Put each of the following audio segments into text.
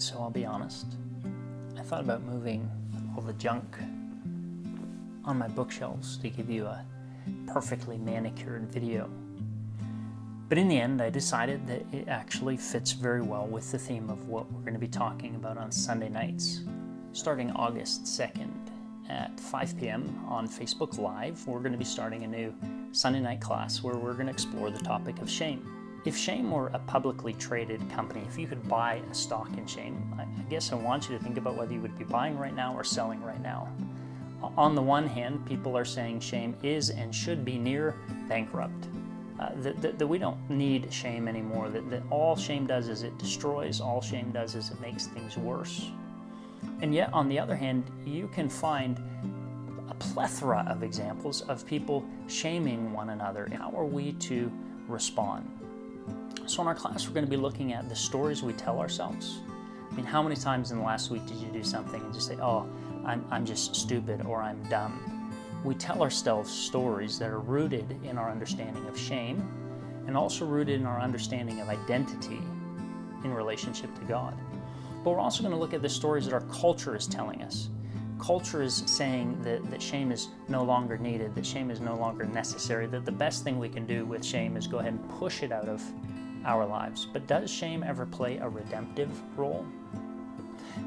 So I'll be honest, I thought about moving all the junk on my bookshelves to give you a perfectly manicured video. But in the end, I decided that it actually fits very well with the theme of what we're going to be talking about on Sunday nights. Starting August 2nd at 5 p.m. on Facebook Live, we're going to be starting a new Sunday night class where we're going to explore the topic of shame. If shame were a publicly traded company, if you could buy a stock in shame, I guess I want you to think about whether you would be buying right now or selling right now. On the one hand, people are saying shame is and should be near bankrupt. That we don't need shame anymore, that all shame does is it destroys, all shame does is it makes things worse. And yet, on the other hand, you can find a plethora of examples of people shaming one another. How are we to respond? So in our class, we're going to be looking at the stories we tell ourselves. I mean, how many times in the last week did you do something and just say, oh, I'm just stupid or I'm dumb? We tell ourselves stories that are rooted in our understanding of shame and also rooted in our understanding of identity in relationship to God. But we're also going to look at the stories that our culture is telling us. Culture is saying that shame is no longer needed, that shame is no longer necessary, that the best thing we can do with shame is go ahead and push it out of our lives. But does shame ever play a redemptive role?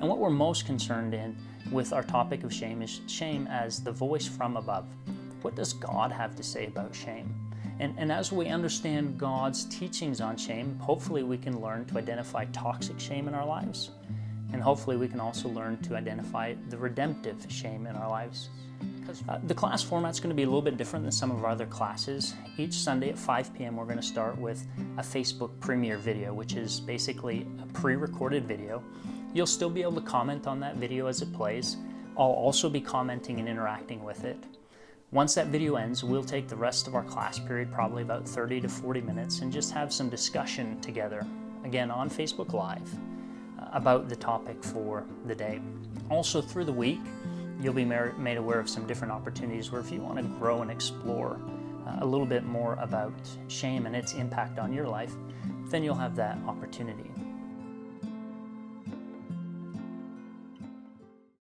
And what we're most concerned in with our topic of shame is shame as the voice from above. What does God have to say about shame? And as we understand God's teachings on shame, hopefully we can learn to identify toxic shame in our lives. And hopefully we can also learn to identify the redemptive shame in our lives. The class format's going to be a little bit different than some of our other classes. Each Sunday at 5 p.m. we're going to start with a Facebook premiere video, which is basically a pre-recorded video. You'll still be able to comment on that video as it plays. I'll also be commenting and interacting with it. Once that video ends, we'll take the rest of our class period, probably about 30 to 40 minutes, and just have some discussion together, again on Facebook Live, about the topic for the day. Also through the week, you'll be made aware of some different opportunities where if you want to grow and explore a little bit more about shame and its impact on your life, then you'll have that opportunity.